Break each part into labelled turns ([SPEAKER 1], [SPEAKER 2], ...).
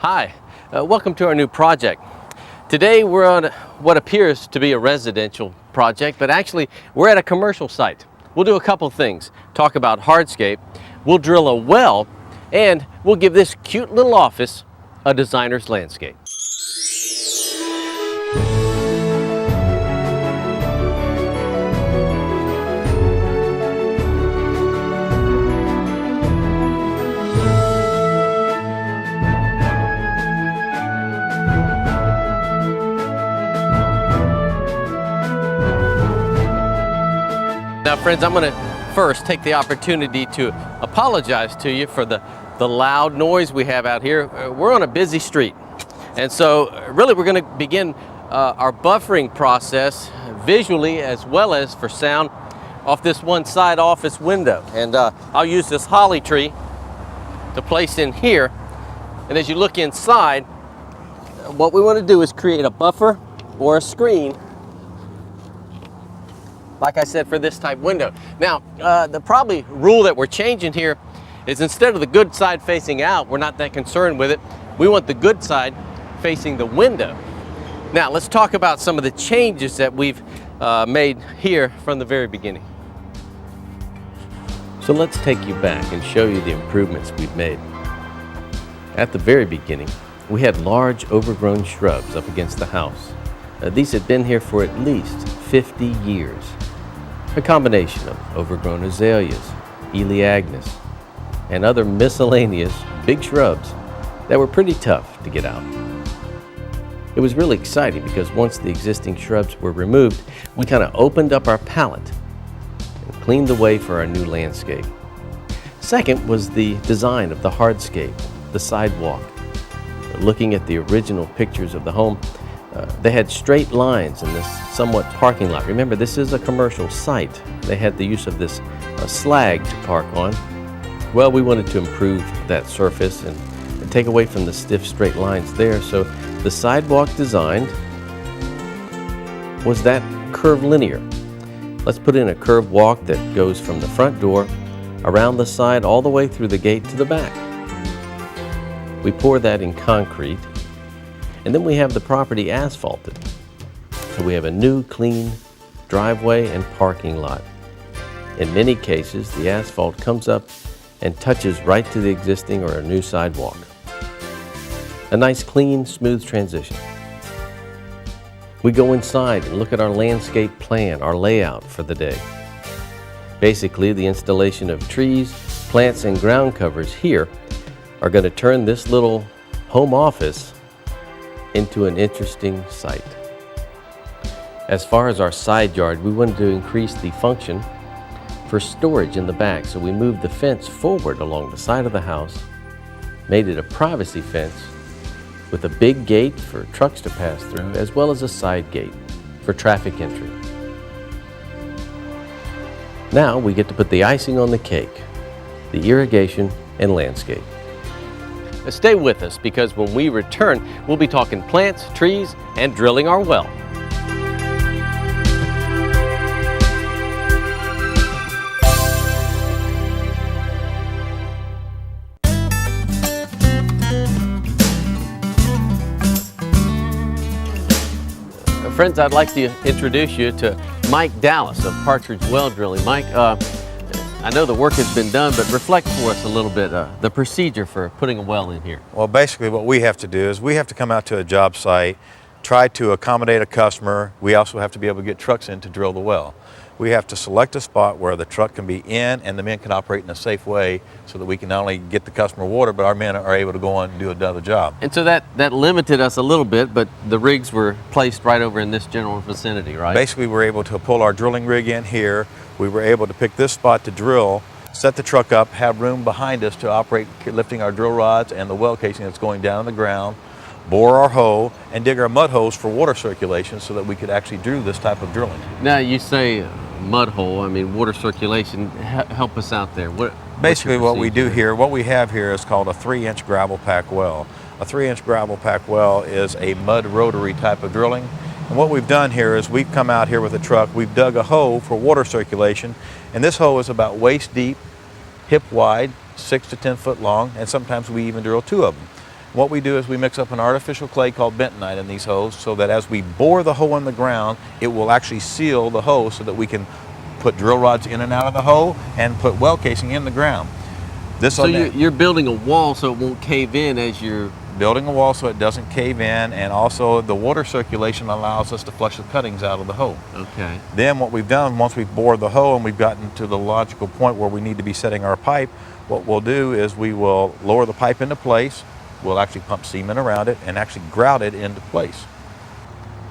[SPEAKER 1] Hi, welcome to our new project. Today we're on what appears to be a residential project, but actually we're at a commercial site. We'll do a couple things. Talk about hardscape, we'll drill a well, and we'll give this cute little office a designer's landscape. Now friends, I'm going to first take the opportunity to apologize to you for the loud noise we have out here. We're on a busy street, and so really we're going to begin our buffering process visually as well as for sound off this one side office window. And I'll use this holly tree to place in here, and as you look inside, what we want to do is create a buffer or a screen, like I said, for this type window. Now, the probably rule that we're changing here is instead of the good side facing out, we're not that concerned with it. We want the good side facing the window. Now, let's talk about some of the changes that we've made here from the very beginning. So let's take you back and show you the improvements we've made. At the very beginning, we had large overgrown shrubs up against the house. These had been here for at least 50 years. A combination of overgrown azaleas, Elaeagnus, and other miscellaneous big shrubs that were pretty tough to get out. It was really exciting because once the existing shrubs were removed, we kind of opened up our palette and cleaned the way for our new landscape. Second was the design of the hardscape, the sidewalk. Looking at the original pictures of the home, they had straight lines in this somewhat parking lot. Remember, this is a commercial site. They had the use of this slag to park on. Well, we wanted to improve that surface and take away from the stiff straight lines there. So the sidewalk designed was that curvilinear. Let's put in a curved walk that goes from the front door around the side all the way through the gate to the back. We pour that in concrete, and then we have the property asphalted. So we have a new clean driveway and parking lot. In many cases, the asphalt comes up and touches right to the existing or a new sidewalk. A nice, clean, smooth transition. We go inside and look at our landscape plan, our layout for the day. Basically, the installation of trees, plants, and ground covers here are going to turn this little home office into an interesting site. As far as our side yard, we wanted to increase the function for storage in the back, so we moved the fence forward along the side of the house, made it a privacy fence with a big gate for trucks to pass through, as well as a side gate for traffic entry. Now we get to put the icing on the cake, the irrigation and landscape. Stay with us, because when we return, we'll be talking plants, trees, and drilling our well. Friends, I'd like to introduce you to Mike Dallas of Partridge Well Drilling. Mike, I know the work has been done, but reflect for us a little bit the procedure for putting a well in here.
[SPEAKER 2] Well, basically what we have to do is we have to come out to a job site, try to accommodate a customer. We also have to be able to get trucks in to drill the well. We have to select a spot where the truck can be in and the men can operate in a safe way so that we can not only get the customer water, but our men are able to go on and do another job.
[SPEAKER 1] And so that limited us a little bit, but the rigs were placed right over in this general vicinity, right?
[SPEAKER 2] Basically, we're able to pull our drilling rig in here. We were able to pick this spot to drill, set the truck up, have room behind us to operate lifting our drill rods and the well casing that's going down in the ground, bore our hole, and dig our mud holes for water circulation so that we could actually do this type of drilling.
[SPEAKER 1] Now you say mud hole, I mean water circulation. Help us out there.
[SPEAKER 2] Basically what we do here, what we have here is called a 3-inch gravel pack well. A 3-inch gravel pack well is a mud rotary type of drilling. And what we've done here is we've come out here with a truck, we've dug a hole for water circulation, and this hole is about waist deep, hip wide, 6 to 10 foot long, and sometimes we even drill 2 of them. What we do is we mix up an artificial clay called bentonite in these holes so that as we bore the hole in the ground, it will actually seal the hole so that we can put drill rods in and out of the hole and put well casing in the ground.
[SPEAKER 1] So you're building a wall so it won't cave in as you're...
[SPEAKER 2] Building a wall so it doesn't cave in, and also the water circulation allows us to flush the cuttings out of the hole.
[SPEAKER 1] Okay.
[SPEAKER 2] Then what we've done, once we've bored the hole and we've gotten to the logical point where we need to be setting our pipe, what we'll do is we will lower the pipe into place. We'll actually pump cement around it and actually grout it into place.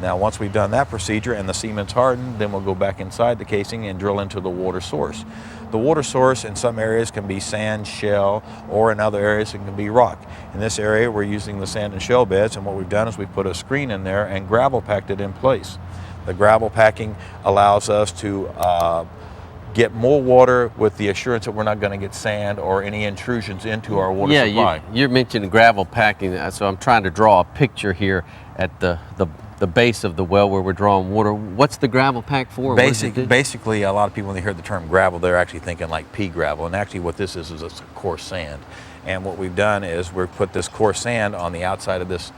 [SPEAKER 2] Now once we've done that procedure and the cement's hardened, then we'll go back inside the casing and drill into the water source. The water source in some areas can be sand, shell, or in other areas it can be rock. In this area we're using the sand and shell beds, and what we've done is we've put a screen in there and gravel packed it in place. The gravel packing allows us to get more water with the assurance that we're not going to get sand or any intrusions into our water supply.
[SPEAKER 1] Yeah, you're mentioning gravel packing, so I'm trying to draw a picture here at the base of the well where we're drawing water. What's the gravel pack for?
[SPEAKER 2] Basically, a lot of people when they hear the term gravel, they're actually thinking like pea gravel, and actually what this is a coarse sand. And what we've done is we've put this coarse sand on the outside of this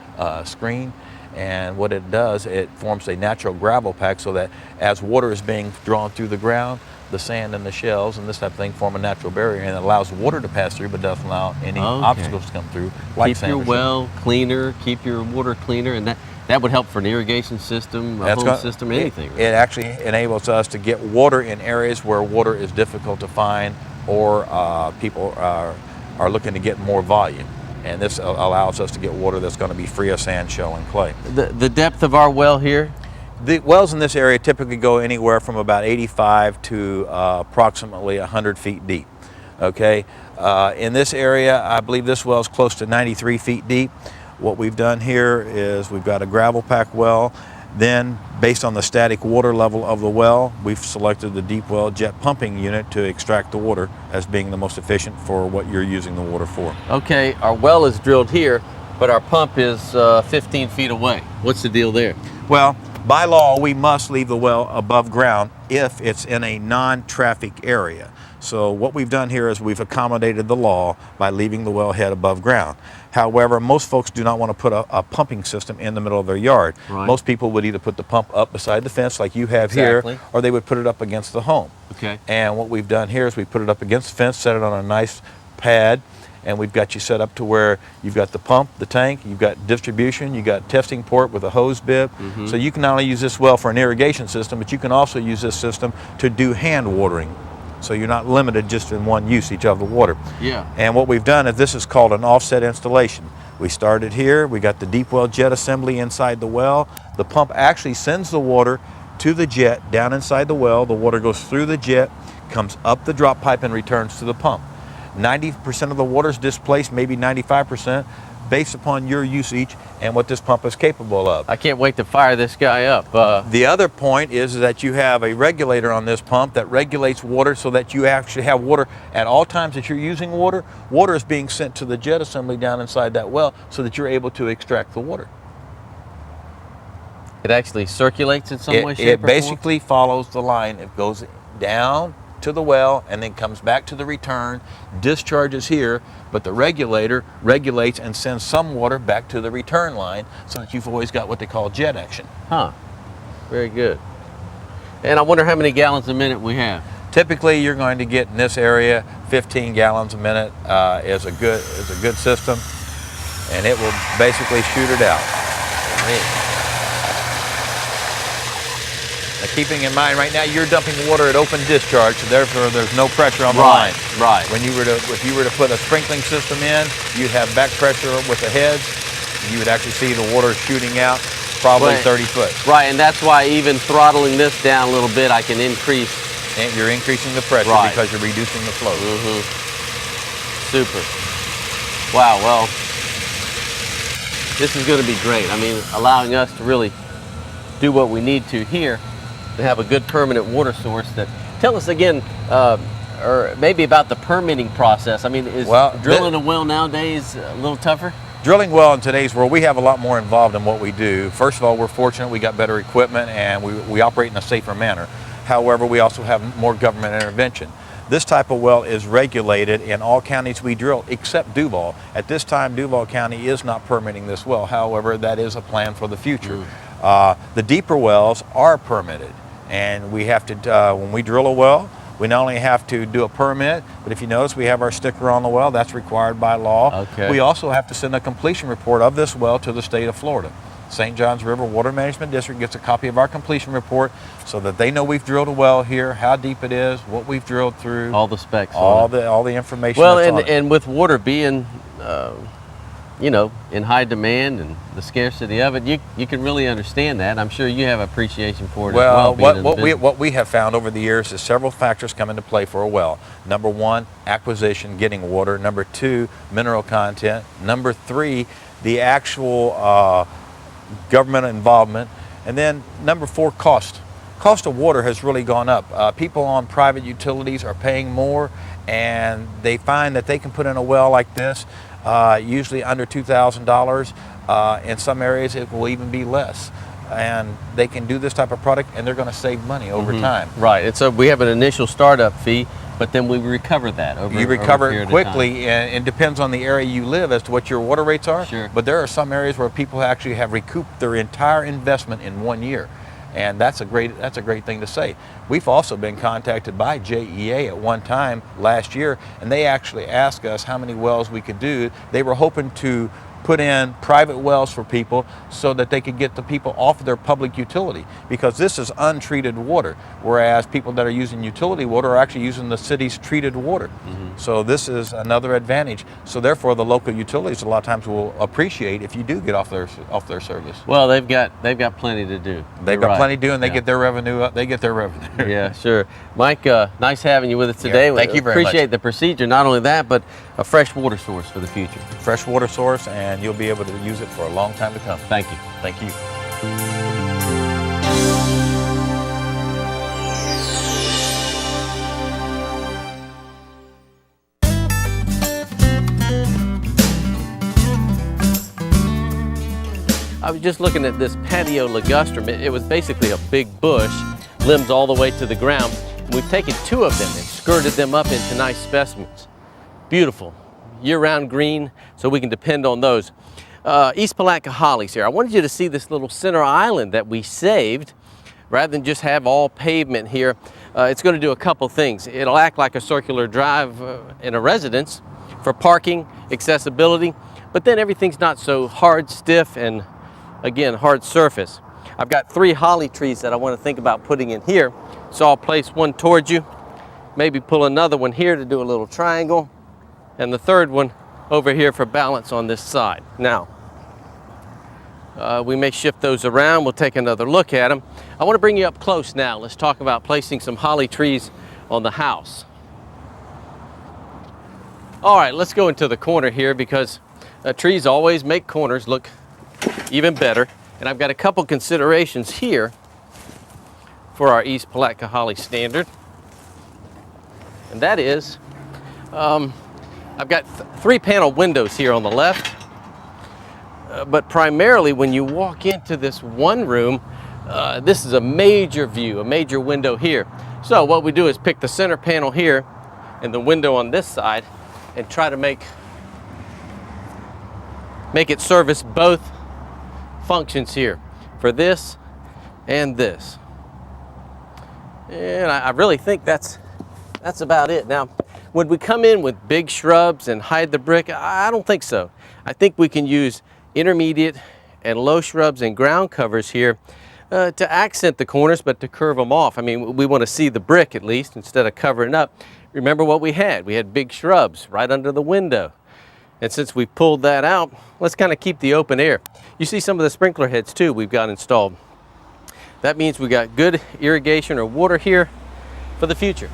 [SPEAKER 2] screen, and what it does, it forms a natural gravel pack so that as water is being drawn through the ground, the sand and the shells and this type of thing form a natural barrier, and it allows water to pass through but doesn't allow any obstacles to come through. Like
[SPEAKER 1] keep your well cleaner, keep your water cleaner, and that would help for an irrigation system, a home system, anything. Right?
[SPEAKER 2] It actually enables us to get water in areas where water is difficult to find, or people are looking to get more volume. And this allows us to get water that's going to be free of sand, shell, and clay.
[SPEAKER 1] The depth of our well here?
[SPEAKER 2] The wells in this area typically go anywhere from about 85 to approximately 100 feet deep. Okay, in this area, I believe this well is close to 93 feet deep. What we've done here is we've got a gravel pack well. Then, based on the static water level of the well, we've selected the deep well jet pumping unit to extract the water as being the most efficient for what you're using the water for.
[SPEAKER 1] Okay, our well is drilled here, but our pump is 15 feet away. What's the deal there?
[SPEAKER 2] Well, by law, we must leave the well above ground if it's in a non-traffic area. So what we've done here is we've accommodated the law by leaving the wellhead above ground. However, most folks do not want to put a pumping system in the middle of their yard.
[SPEAKER 1] Right.
[SPEAKER 2] Most people would either put the pump up beside the fence like you have here, or they would put it up against the home.
[SPEAKER 1] Okay.
[SPEAKER 2] And what we've done here is we put it up against the fence, set it on a nice pad, and we've got you set up to where you've got the pump, the tank, you've got distribution, you've got testing port with a hose bib. So you can not only use this well for an irrigation system, but you can also use this system to do hand watering. So you're not limited just in one usage of the water.
[SPEAKER 1] Yeah.
[SPEAKER 2] And what we've done is this is called an offset installation. We started here, we got the deep well jet assembly inside the well. The pump actually sends the water to the jet down inside the well. The water goes through the jet, comes up the drop pipe and returns to the pump. 90% of the water is displaced, maybe 95%, based upon your usage and what this pump is capable of.
[SPEAKER 1] I can't wait to fire this guy up.
[SPEAKER 2] The other point is that you have a regulator on this pump that regulates water so that you actually have water at all times that you're using water. Water is being sent to the jet assembly down inside that well so that you're able to extract the water.
[SPEAKER 1] It actually circulates in some way, shape, or form?
[SPEAKER 2] It basically follows the line. It goes down to the well and then comes back to the return, discharges here, but the regulator regulates and sends some water back to the return line so that you've always got what they call jet action.
[SPEAKER 1] Huh, very good. And I wonder how many gallons a minute we have.
[SPEAKER 2] Typically you're going to get in this area 15 gallons a minute is a good system, and it will basically shoot it out.
[SPEAKER 1] Man.
[SPEAKER 2] Now, keeping in mind, right now you're dumping water at open discharge, so therefore there's no pressure on the
[SPEAKER 1] line.
[SPEAKER 2] Right. If you were to put a sprinkling system in, you'd have back pressure with the heads. You would actually see the water shooting out, probably 30 foot.
[SPEAKER 1] Right, and that's why even throttling this down a little bit, I can increase.
[SPEAKER 2] And you're increasing the pressure because you're reducing the flow.
[SPEAKER 1] Super. Wow. Well, this is going to be great. I mean, allowing us to really do what we need to here. To have a good permanent water source. Tell us again, or maybe about the permitting process. I mean, is drilling a well nowadays a little tougher?
[SPEAKER 2] Drilling well in today's world, we have a lot more involved in what we do. First of all, we're fortunate we got better equipment and we operate in a safer manner. However, we also have more government intervention. This type of well is regulated in all counties we drill except Duval. At this time, Duval County is not permitting this well. However, that is a plan for the future. The deeper wells are permitted, and we have to, when we drill a well, we not only have to do a permit, but if you notice, we have our sticker on the well. That's required by law.
[SPEAKER 1] Okay.
[SPEAKER 2] We also have to send a completion report of this well to the state of Florida. St. Johns River Water Management District gets a copy of our completion report so that they know we've drilled a well here, how deep it is, what we've drilled through.
[SPEAKER 1] All the specs.
[SPEAKER 2] All the information.
[SPEAKER 1] Well,
[SPEAKER 2] that's on it.
[SPEAKER 1] and with water being, you know, in high demand and the scarcity of it, you can really understand that. I'm sure you have appreciation for it as well.
[SPEAKER 2] What we have found over the years is several factors come into play for a well. Number one, acquisition, getting water. Number two, mineral content. Number three, the actual government involvement. And then number four, cost. Cost of water has really gone up. People on private utilities are paying more, and they find that they can put in a well like this, usually under $2,000. In some areas it will even be less. And they can do this type of product, and they're going to save money over time.
[SPEAKER 1] Right, and so we have an initial startup fee, but then we recover that over
[SPEAKER 2] You recover
[SPEAKER 1] over a
[SPEAKER 2] it
[SPEAKER 1] period
[SPEAKER 2] quickly, and it depends on the area you live as to what your water rates are.
[SPEAKER 1] Sure.
[SPEAKER 2] But there are some areas where people actually have recouped their entire investment in 1 year. And that's a great thing to say. We've also been contacted by JEA at one time last year, and they actually asked us how many wells we could do. They were hoping to put in private wells for people so that they could get the people off of their public utility, because this is untreated water, whereas people that are using utility water are actually using the city's treated water. So this is another advantage. So therefore the local utilities a lot of times will appreciate if you do get off their service.
[SPEAKER 1] Well, they've got plenty to do.
[SPEAKER 2] They've got plenty to do, and they get their revenue up. They get their revenue.
[SPEAKER 1] Yeah, sure. Mike, nice having you with us today.
[SPEAKER 2] Yeah, thank you very much.
[SPEAKER 1] Appreciate the procedure. Not only that, but a fresh water source for the future.
[SPEAKER 2] Fresh water source, and you'll be able to use it for a long time to come.
[SPEAKER 1] Thank you.
[SPEAKER 2] Thank you.
[SPEAKER 1] I was just looking at this patio ligustrum. It was basically a big bush, limbs all the way to the ground. And we've taken two of them and skirted them up into nice specimens. Beautiful, year-round green, so we can depend on those. East Palatka hollies here. I wanted you to see this little center island that we saved, rather than just have all pavement here. It's going to do a couple things. It'll act like a circular drive in a residence for parking, accessibility, but then everything's not so hard, stiff, and again, hard surface. I've got 3 holly trees that I want to think about putting in here. So I'll place one towards you, maybe pull another one here to do a little triangle, and the third one over here for balance on this side. Now, we may shift those around. We'll take another look at them. I want to bring you up close now. Let's talk about placing some holly trees on the house. All right, let's go into the corner here, because trees always make corners look even better. And I've got a couple considerations here for our East Palatka holly standard. And that is, I've got 3 panel windows here on the left, but primarily when you walk into this one room, this is a major view, a major window here. So what we do is pick the center panel here and the window on this side and try to make it service both functions here, for this and this. And I really think that's about it. Now, would we come in with big shrubs and hide the brick? I don't think so. I think we can use intermediate and low shrubs and ground covers here to accent the corners, but to curve them off. I mean, we want to see the brick at least instead of covering up. Remember what we had? We had big shrubs right under the window. And since we've pulled that out, let's kind of keep the open air. You see some of the sprinkler heads too we've got installed. That means we got good irrigation or water here for the future.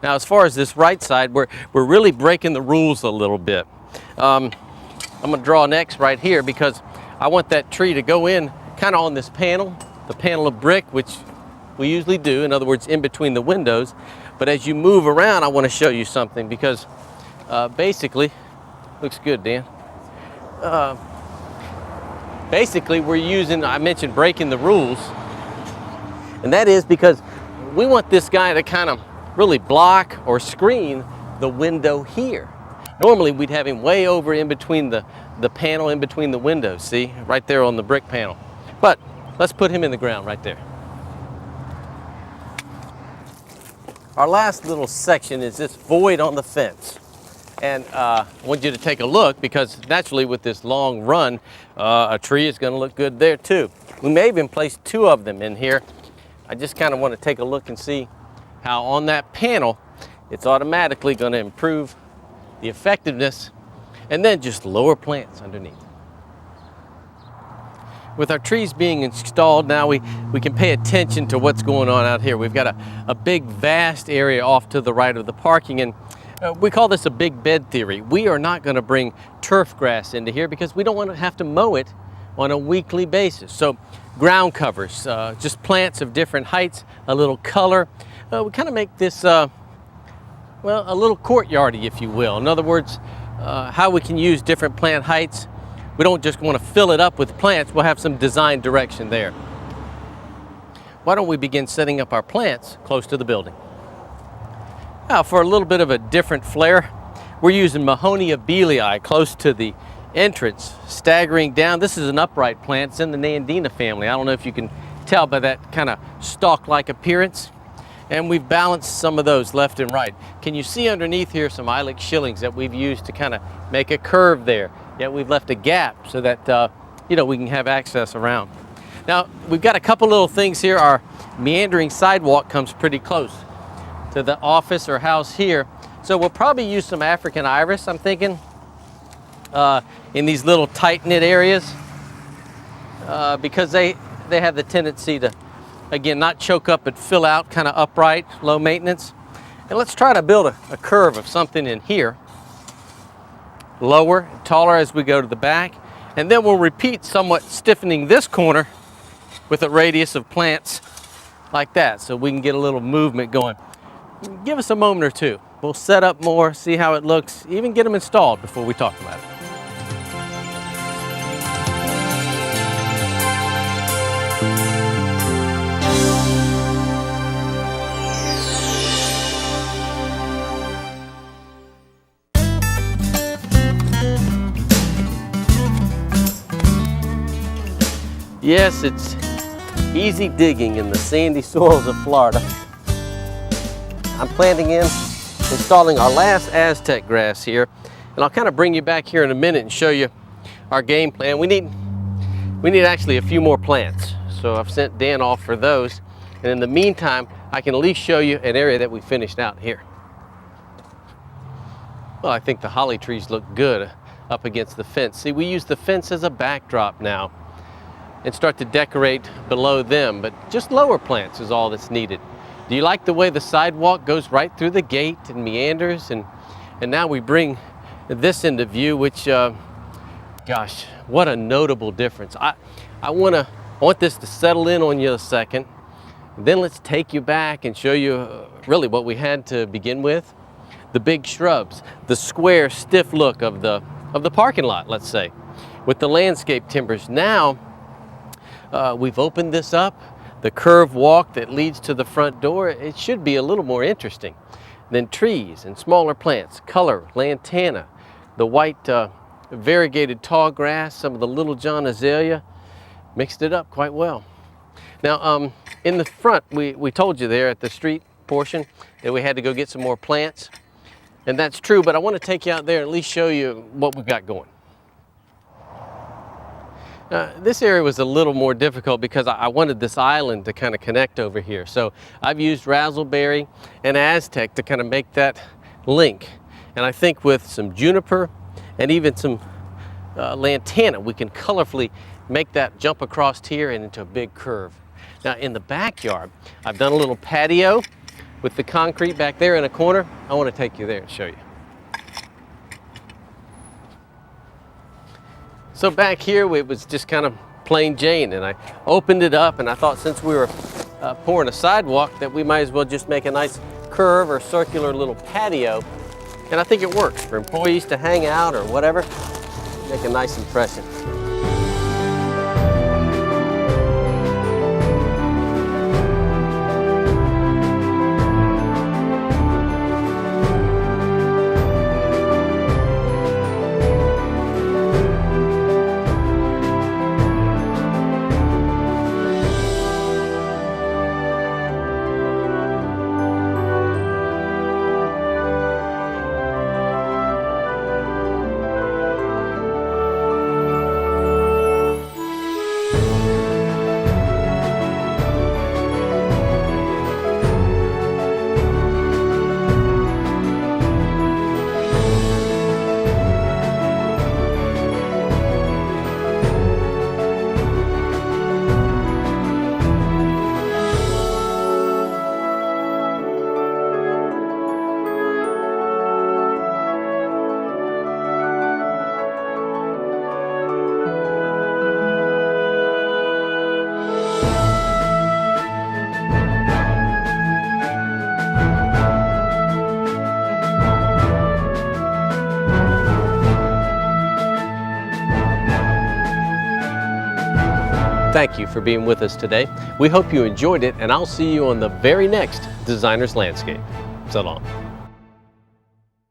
[SPEAKER 1] Now, as far as this right side, we're really breaking the rules a little bit. I'm gonna draw an X right here because I want that tree to go in kind of on this panel, the panel of brick, which we usually do, in other words, in between the windows. But as you move around, I want to show you something, because basically, looks good, Dan. Basically, we're using, I mentioned breaking the rules, and that is because we want this guy to kind of really block or screen the window here. Normally we'd have him way over in between the panel, in between the windows, see? Right there on the brick panel. But let's put him in the ground right there. Our last little section is this void on the fence. And I want you to take a look, because naturally with this long run, a tree is going to look good there too. We may even place 2 of them in here. I just kind of want to take a look and see how on that panel it's automatically going to improve the effectiveness, and then just lower plants underneath. With our trees being installed now, we can pay attention to what's going on out here. We've got a big vast area off to the right of the parking, and we call this a big bed theory. We are not going to bring turf grass into here because we don't want to have to mow it on a weekly basis. So ground covers, just plants of different heights, a little color. We kind of make this well, a little courtyardy, if you will. In other words, how we can use different plant heights. We don't just want to fill it up with plants. We'll have some design direction there. Why don't we begin setting up our plants close to the building? Now, for a little bit of a different flair, we're using Mahonia Bealii close to the entrance, staggering down. This is an upright plant. It's in the Nandina family. I don't know if you can tell by that kind of stalk-like appearance. And we've balanced some of those left and right. Can you see underneath here some ilex shillings that we've used to kind of make a curve there? Yet we've left a gap so that we can have access around. Now, we've got a couple little things here. Our meandering sidewalk comes pretty close to the office or house here. So we'll probably use some African iris, I'm thinking, in these little tight-knit areas because they have the tendency to, again, not choke up but fill out, kind of upright, low maintenance. And let's try to build a curve of something in here. Lower, taller as we go to the back. And then we'll repeat somewhat stiffening this corner with a radius of plants like that so we can get a little movement going. Give us a moment or two. We'll set up more, see how it looks, even get them installed before we talk about it. Yes, it's easy digging in the sandy soils of Florida. I'm planting in, installing our last Aztec grass here, and I'll kind of bring you back here in a minute and show you our game plan. We need actually a few more plants, so I've sent Dan off for those, and in the meantime, I can at least show you an area that we finished out here. Well, I think the holly trees look good up against the fence. See, we use the fence as a backdrop now and start to decorate below them, but just lower plants is all that's needed. Do you like the way the sidewalk goes right through the gate and meanders? And now we bring this into view, which, gosh, what a notable difference. I want this to settle in on you a second. Then let's take you back and show you really what we had to begin with. The big shrubs, the square, stiff look of the parking lot, let's say, with the landscape timbers. Now, we've opened this up. The curved walk that leads to the front door, it should be a little more interesting. Then trees and smaller plants, color, lantana, the white variegated tall grass, some of the little John azalea, mixed it up quite well. Now, in the front, we told you there at the street portion that we had to go get some more plants. And that's true, but I want to take you out there and at least show you what we've got going. This area was a little more difficult because I wanted this island to kind of connect over here. So I've used razzleberry and Aztec to kind of make that link. And I think with some juniper and even some lantana, we can colorfully make that jump across here and into a big curve. Now in the backyard, I've done a little patio with the concrete back there in a corner. I want to take you there and show you. So back here, it was just kind of plain Jane, and I opened it up, and I thought since we were pouring a sidewalk that we might as well just make a nice curve or circular little patio. And I think it works for employees to hang out or whatever, make a nice impression. thank you for being with us today. We hope you enjoyed it, and I'll see you on the very next Designer's Landscape. So long.